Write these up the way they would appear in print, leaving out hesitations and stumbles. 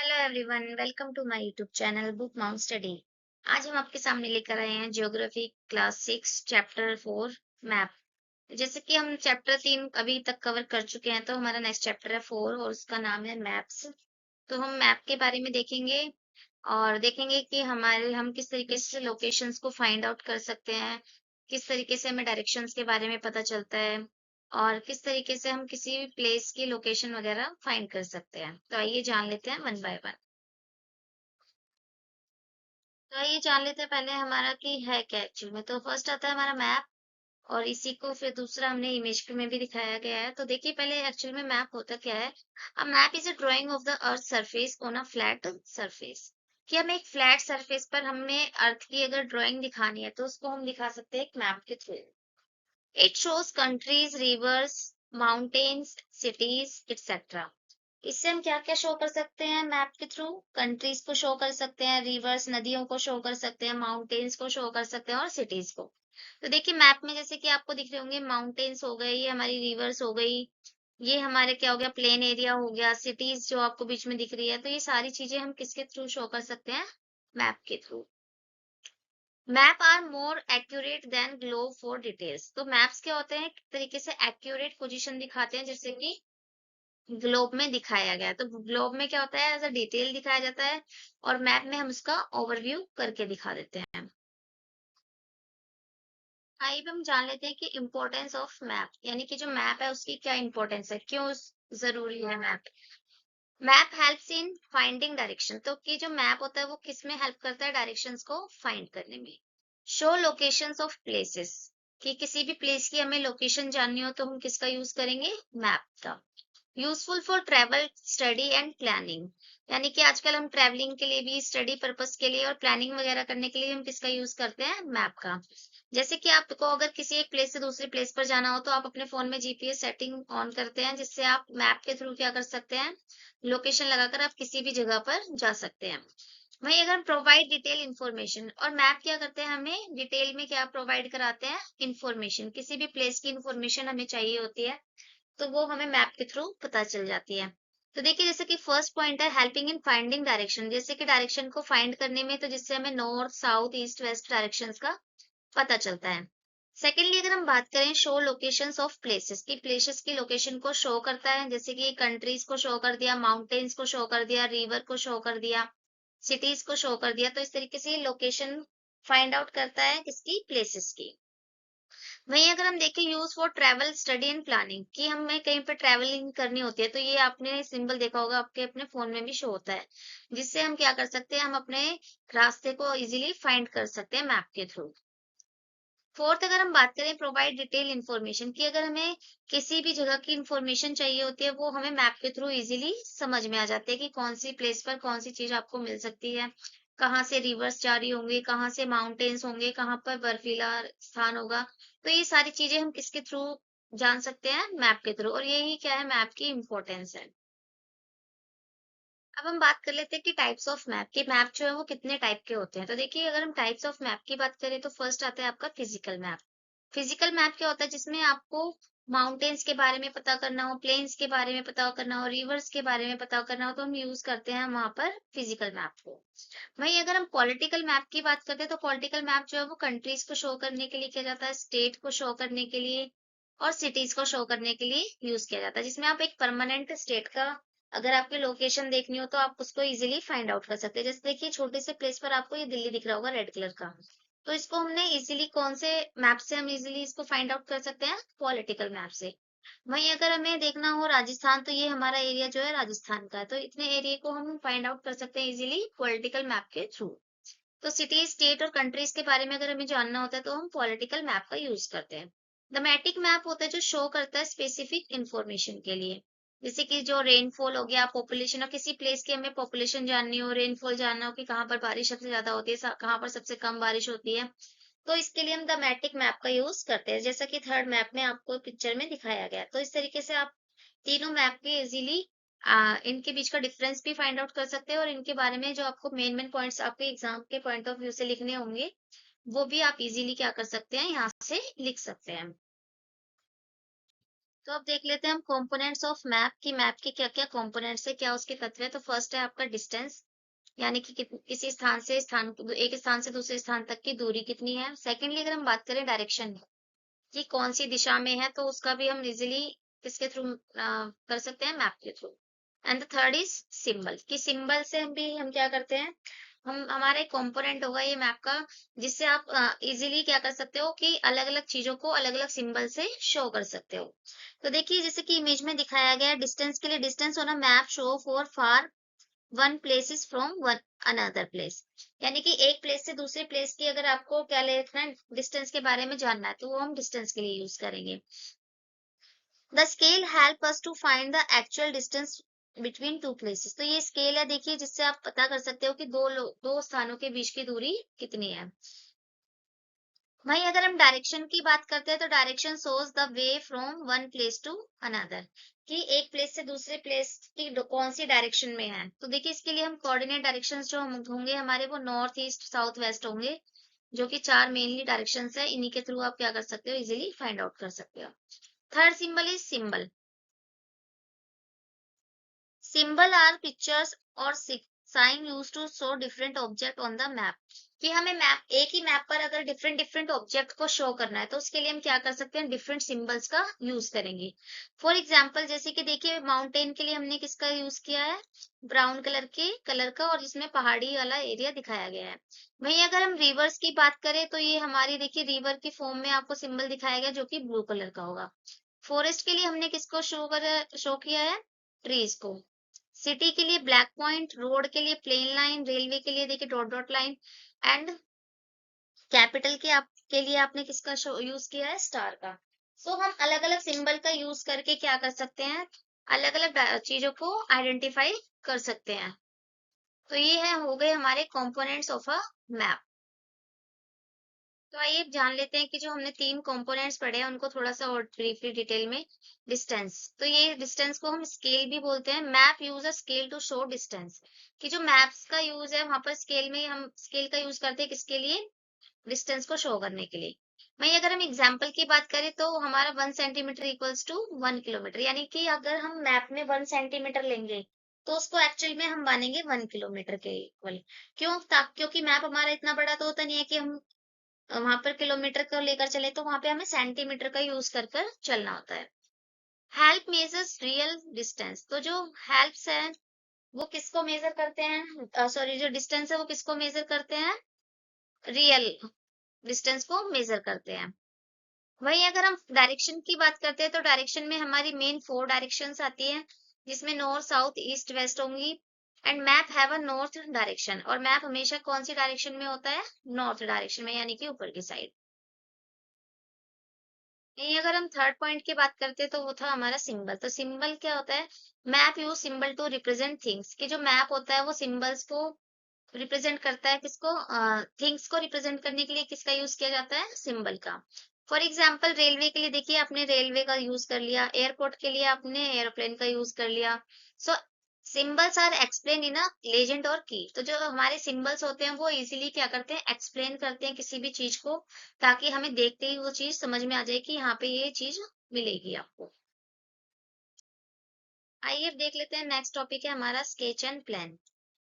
Hello everyone, welcome to my YouTube channel book mount study. आज हम आपके सामने लेकर आए हैं ज्योग्राफी क्लास 6 चैप्टर 4 मैप। जैसे कि हम चैप्टर 3 अभी तक कवर कर चुके हैं, तो हमारा नेक्स्ट चैप्टर है 4 और उसका नाम है मैप्स। तो हम मैप के बारे में देखेंगे और देखेंगे कि हम किस तरीके से लोकेशंस को फाइंड आउट कर सकते हैं, किस तरीके से हमें डायरेक्शंस के बारे में पता चलता है और किस तरीके से हम किसी भी प्लेस की लोकेशन वगैरह फाइंड कर सकते हैं। तो आइए जान लेते हैं वन बाय वन। तो आइए जान लेते हैं पहले हमारा कि है क्या एक्चुअल में। तो फर्स्ट आता है हमारा मैप और इसी को फिर दूसरा हमने इमेज में भी दिखाया गया है। तो देखिए पहले एक्चुअल में मैप होता क्या है। A map is a drying of the earth surface on a flat surface. कि हमें एक फ्लैट सरफेस पर हमें अर्थ की अगर ड्राइंग दिखानी है तो उसको हम दिखा सकते हैं एक मैप के through. It shows countries, reverse, mountains, cities etcetera. इससे हम क्या-क्या शो कर सकते हैं मैप के थ्रू? कंट्रीज को शो कर सकते हैं, रिवर्स नदियों को शो कर सकते हैं, माउंटेन्स को शो कर सकते हैं और सिटीज को। तो देखिए मैप में जैसे कि आपको दिख रहे होंगे माउंटेन्स हो गए, ये हमारी रिवर्स हो गई, ये हमारे क्या हो गया प्लेन एरिया हो गया, सिटीज जो आपको बीच में दिख रही है। तो ये सारी चीजें हम किसके थ्रू शो कर सकते हैं? मैप के थ्रू। Map are more accurate than globe for details. तो मैप्स क्या होते हैं? एक तरीके से एक्यूरेट पोजीशन दिखाते हैं, जैसे कि ग्लोब में दिखाया गया है। तो ग्लोब में क्या होता है एज अ डिटेल दिखाया जाता है और मैप में हम उसका ओवरव्यू करके दिखा देते हैं। आइए अब हम जान लेते हैं कि इम्पोर्टेंस ऑफ मैप, यानी कि जो मैप है उसकी क्या इम्पोर्टेंस है, क्यों जरूरी है map. Map helps in finding direction. तो कि जो मैप होता है वो किस में हेल्प करता है? डायरेक्शंस को फाइंड करने में। Show locations of places. कि किसी भी प्लेस की हमें लोकेशन जाननी हो तो हम किसका यूज करेंगे? मैप का। Useful for travel, study and planning. यानी कि आजकल हम ट्रैवलिंग के लिए भी, स्टडी पर्पस के लिए और प्लानिंग वगैरह करने के लिए हम किसका यूज करते हैं? मैप का। जैसे कि आपको अगर किसी एक प्लेस से दूसरी प्लेस पर जाना हो तो आप अपने फोन में जीपीएस सेटिंग ऑन करते हैं, जिससे आप मैप के थ्रू क्या कर सकते हैं? लोकेशन लगाकर आप किसी भी जगह पर जा सकते हैं। वहीं अगर प्रोवाइड डिटेल इंफॉर्मेशन, और मैप क्या करते हैं? हमें डिटेल में क्या प्रोवाइड कराते हैं? इंफॉर्मेशन। किसी भी प्लेस की इंफॉर्मेशन हमें चाहिए होती है तो वो हमें मैप के थ्रू पता चल जाती है। तो देखिए जैसे कि फर्स्ट पॉइंट है हेल्पिंग इन फाइंडिंग डायरेक्शन। जैसे कि डायरेक्शन को फाइंड करने में, तो जिससे हमें north, south, east, west directions का पता चलता है। सेकेंडली अगर हम बात करें शो लोकेशंस ऑफ प्लेसेस की, प्लेसेस की लोकेशन को शो करता है। जैसे कि कंट्रीज को शो कर दिया, माउंटेन्स को शो कर दिया, रिवर को शो कर दिया, सिटीज को शो कर दिया। तो इस तरीके से ये लोकेशन फाइंड आउट करता है किसकी? प्लेसेस की। वहीं अगर हम देखें use for travel, study and planning, कि हमें कहीं पर ट्रैवलिंग करनी होती है तो ये आपने सिंबल देखा होगा, आपके अपने फोन में भी शो होता है, जिससे हम क्या कर सकते हैं? हम अपने रास्ते को इजीली फाइंड कर सकते हैं मैप के थ्रू। फोर्थ अगर हम बात करें प्रोवाइड डिटेल इन्फॉर्मेशन की, अगर हमें किसी भी जगह की इंफॉर्मेशन चाहिए होती है वो हमें मैप के थ्रू इजीली समझ में आ जाती है कि कौन सी प्लेस पर कौन सी चीज आपको मिल सकती है, कहाँ से रिवर्स जारी होंगे, कहाँ से माउंटेन्स होंगे, कहाँ पर बर्फीला स्थान होगा। तो ये सारी चीजें हम किसके थ्रू जान सकते हैं? मैप के थ्रू। और यही क्या है? मैप की इम्पोर्टेंस है। अब हम बात कर लेते हैं कि टाइप्स ऑफ मैप, कि मैप जो है वो कितने टाइप के होते हैं। तो देखिए अगर हम टाइप्स ऑफ मैप की बात करें तो फर्स्ट आता है आपका फिजिकल मैप। फिजिकल मैप क्या होता है? जिसमें आपको माउंटेन्स के बारे में पता करना हो, प्लेन्स के बारे में पता करना हो, रिवर्स के बारे में पता करना हो, तो हम यूज करते हैं वहां पर फिजिकल मैप को। वहीं अगर हम पॉलिटिकल मैप की बात करते हैं तो पॉलिटिकल मैप जो है वो कंट्रीज को शो करने के लिए किया जाता है, स्टेट को शो करने के लिए और सिटीज को शो करने के लिए यूज किया जाता है। जिसमें आप एक परमानेंट स्टेट का अगर आपकी लोकेशन देखनी हो तो आप उसको इजीली फाइंड आउट कर सकते हैं। जैसे देखिए छोटे से प्लेस पर आपको ये दिल्ली दिख रहा होगा रेड कलर का, तो इसको हमने इजीली कौन से मैप से हम इजीली इसको फाइंड आउट कर सकते हैं? पॉलिटिकल मैप से। वहीं अगर हमें देखना हो राजस्थान, तो ये हमारा एरिया जो है राजस्थान का है, तो इतने एरिया को हम फाइंड आउट कर सकते हैं इजीली पॉलिटिकल मैप के थ्रू। तो सिटी, स्टेट और कंट्रीज के बारे में अगर हमें जानना होता है तो हम पॉलिटिकल मैप का यूज करते हैं। थीमेटिक मैप होता है जो शो करता है स्पेसिफिक इंफॉर्मेशन के लिए, जैसे कि जो रेनफॉल हो गया, पॉपुलेशन, और किसी प्लेस की हमें पॉपुलेशन जाननी हो, रेनफॉल जानना हो कि कहाँ पर बारिश सबसे ज्यादा होती है, कहाँ पर सबसे कम बारिश होती है, तो इसके लिए हम थीमेटिक मैप का यूज करते हैं, जैसा कि थर्ड मैप में आपको पिक्चर में दिखाया गया है। तो इस तरीके से आप तीनों मैप के इजीली इनके बीच का डिफरेंस भी फाइंड आउट कर सकते हैं और इनके बारे में जो आपको मेन मेन पॉइंट्स आपके एग्जाम के पॉइंट ऑफ व्यू से लिखने होंगे वो भी आप इजीली क्या कर सकते हैं? यहाँ से लिख सकते हैं। तो अब देख लेते हैं हम कंपोनेंट्स ऑफ मैप की मैप के क्या-क्या कंपोनेंट्स है, क्या उसके तत्व है। तो फर्स्ट है आपका डिस्टेंस, यानी कि किसी स्थान से एक स्थान से दूसरे स्थान तक की दूरी कितनी है। सेकेंडली अगर हम बात करें डायरेक्शन कि कौन सी दिशा में है, तो उसका भी हम इजीली किसके थ्रू कर सकते हैं, मैप के through. And the third is symbol, कि सिंबल से हम क्या करते हैं, हम हमारा एक कंपोनेंट होगा ये मैप का, जिससे आप इजीली क्या कर सकते हो कि अलग अलग चीजों को अलग अलग सिंबल से शो कर सकते हो। तो देखिए जैसे कि इमेज में दिखाया गया है, डिस्टेंस के लिए distance on a map show for far one place is from one another place, यानी कि एक प्लेस से दूसरे प्लेस की अगर आपको क्या लिखना है, डिस्टेंस के बारे में जानना है, तो वो हम डिस्टेंस के लिए यूज करेंगे। The scale help us to find the actual distance between two places. तो ये स्केल है देखिए, जिससे आप पता कर सकते हो कि दो स्थानों के बीच की दूरी कितनी है। वहीं अगर हम डायरेक्शन की बात करते हैं, तो direction shows the way from one place to another, कि एक प्लेस से दूसरे प्लेस की कौन सी डायरेक्शन में है। तो देखिए इसके लिए हम कोऑर्डिनेट डायरेक्शंस जो हम होंगे हमारे, वो नॉर्थ ईस्ट साउथ वेस्ट होंगे, जो कि चार मेनली डायरेक्शंस है। इन्हीं के थ्रू आप क्या कर सकते हो, इजीली फाइंड आउट कर सकते हो। Third symbol is symbol. Symbol are pictures और sign use to show different object on the map, कि हमें मैप एक ही मैप पर अगर डिफरेंट डिफरेंट ऑब्जेक्ट को शो करना है, तो उसके लिए हम क्या कर सकते हैं, डिफरेंट सिंबल्स का यूज करेंगे। फॉर एग्जांपल जैसे कि देखिए माउंटेन के लिए हमने किसका यूज किया है, ब्राउन कलर के कलर का, और इसमें पहाड़ी वाला एरिया दिखाया गया है। वहीं अगर हम रिवर्स की बात करें, तो ये हमारी देखिए रिवर की फॉर्म में आपको सिंबल दिखाया गया, जो कि ब्लू कलर का होगा। फॉरेस्ट के लिए हमने किसको शो किया है, ट्रीज को। सिटी के लिए ब्लैक पॉइंट, रोड के लिए प्लेन लाइन, रेलवे के लिए देखिए dot dot line, and capital के लिए आपने किसका यूज किया है, स्टार का। सो हम अलग अलग सिंबल का यूज करके क्या कर सकते हैं, अलग अलग चीजों को आइडेंटिफाई कर सकते हैं। तो ये है हो गए हमारे कंपोनेंट्स ऑफ अ मैप। तो आइए जान लेते हैं कि जो हमने तीन कंपोनेंट्स पढ़े हैं उनको थोड़ा सा और ब्रीफली डिटेल में। डिस्टेंस, तो ये डिस्टेंस को हम स्केल भी बोलते हैं। Map use a scale to show distance, कि जो मैप्स का यूज है वहां पर स्केल में हम स्केल का यूज करते हैं किसके लिए, डिस्टेंस को शो करने के लिए। वहीं अगर हम एग्जाम्पल की बात करें, तो हमारा 1 सेंटीमीटर इक्वल्स टू 1 किलोमीटर, यानी कि अगर हम मैप में 1 सेंटीमीटर लेंगे, तो उसको एक्चुअल में हम मानेंगे 1 किलोमीटर के इक्वल। क्योंकि मैप हमारा इतना बड़ा तो होता नहीं है कि हम वहां पर किलोमीटर को लेकर चले, तो वहां पे हमें सेंटीमीटर का यूज कर कर चलना होता है। हेल्प मेजर्स रियल डिस्टेंस, तो जो हेल्प्स है वो किसको मेजर करते हैं, सॉरी जो डिस्टेंस है वो किसको मेजर करते हैं, रियल डिस्टेंस को मेजर करते हैं। वहीं अगर हम डायरेक्शन की बात करते हैं, तो डायरेक्शन में हमारी मेन 4 डायरेक्शंस आती हैं, जिसमें नॉर्थ साउथ ईस्ट वेस्ट होंगी। And map have a north direction, और मैप हमेशा कौन सी डायरेक्शन में होता है, नॉर्थ डायरेक्शन में, यानी कि ऊपर की साइड। नहीं, अगर हम थर्ड पॉइंट की बात करते हैं, तो वो था हमारा सिंबल। तो सिंबल क्या होता है, map use symbol to represent things, कि जो मैप होता है वो सिंबल्स को रिप्रेजेंट करता है, किसको, थिंग्स को रिप्रेजेंट करने के लिए किसका यूज किया जाता है, सिंबल का। फॉर एग्जाम्पल रेलवे के लिए देखिए आपने रेलवे का यूज कर लिया, एयरपोर्ट के लिए आपने एरोप्लेन का यूज कर लिया। So symbols are explain in a legend और की, तो जो हमारे सिंबल्स होते हैं वो इजीली क्या करते हैं, एक्सप्लेन करते हैं किसी भी चीज को, ताकि हमें देखते ही वो चीज समझ में आ जाए कि यहाँ पे ये चीज मिलेगी आपको। आइए अब देख लेते हैं, नेक्स्ट टॉपिक है हमारा स्केच एंड प्लान।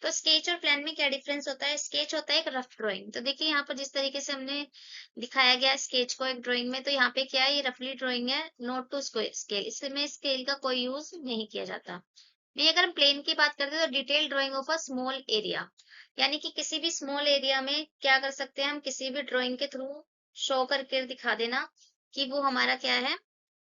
तो स्केच और प्लान में क्या डिफरेंस होता है, स्केच होता है एक रफ ड्राइंग। तो देखिए यहाँ पर जिस तरीके से हमने दिखाया गया स्केच को एक ड्राइंग में, तो यहाँ पे क्या है, ये रफली ड्राइंग है, नोट टू स्केल, इसमें स्केल का कोई यूज नहीं किया जाता। नहीं, अगर हम प्लेन की बात करते हैं, तो detail drying of a small area, यानी कि किसी भी स्मॉल एरिया में क्या कर सकते हैं हम, किसी भी ड्राइंग के थ्रू शो करके दिखा देना कि वो हमारा क्या है,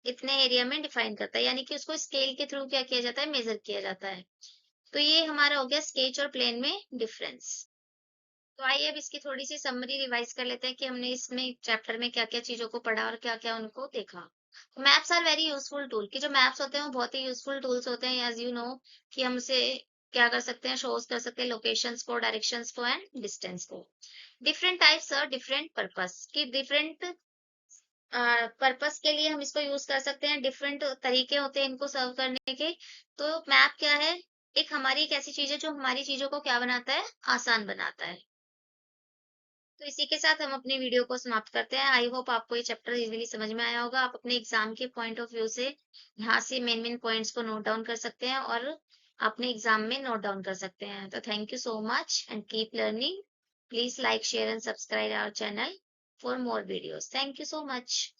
इतने एरिया में डिफाइन करता है, यानी कि उसको स्केल के थ्रू क्या किया जाता है, मेजर किया जाता है। तो ये हमारा हो गया स्केच और प्लेन में डिफरेंस। तो आइए अब इसकी थोड़ी सी समरी रिवाइज कर लेते हैं कि हमने इसमें चैप्टर में क्या क्या चीजों को पढ़ा और क्या क्या उनको देखा। Maps are very useful tool, कि जो मैप्स होते हैं वो बहुत ही यूजफुल टूल्स होते हैं, एज यू नो, कि हम उसे क्या कर सकते हैं, शोज कर सकते हैं लोकेशंस को, डायरेक्शंस को एंड डिस्टेंस को। डिफरेंट टाइप्स और डिफरेंट पर्पस, कि डिफरेंट पर्पस के लिए हम इसको यूज कर सकते हैं, डिफरेंट तरीके होते हैं इनको सर्व करने के। तो मैप क्या है, एक हमारी एक ऐसी चीज है जो हमारी चीजों को क्या बनाता है, आसान बनाता है। तो इसी के साथ हम अपनी वीडियो को समाप्त करते हैं। आई होप आपको ये चैप्टर इजीली समझ में आया होगा। आप अपने एग्जाम के पॉइंट ऑफ व्यू से यहाँ से मेन मेन पॉइंट्स को नोट डाउन कर सकते हैं और अपने एग्जाम में नोट डाउन कर सकते हैं। तो thank you so much and keep learning. Please like share and subscribe our channel for more videos. Thank you so much.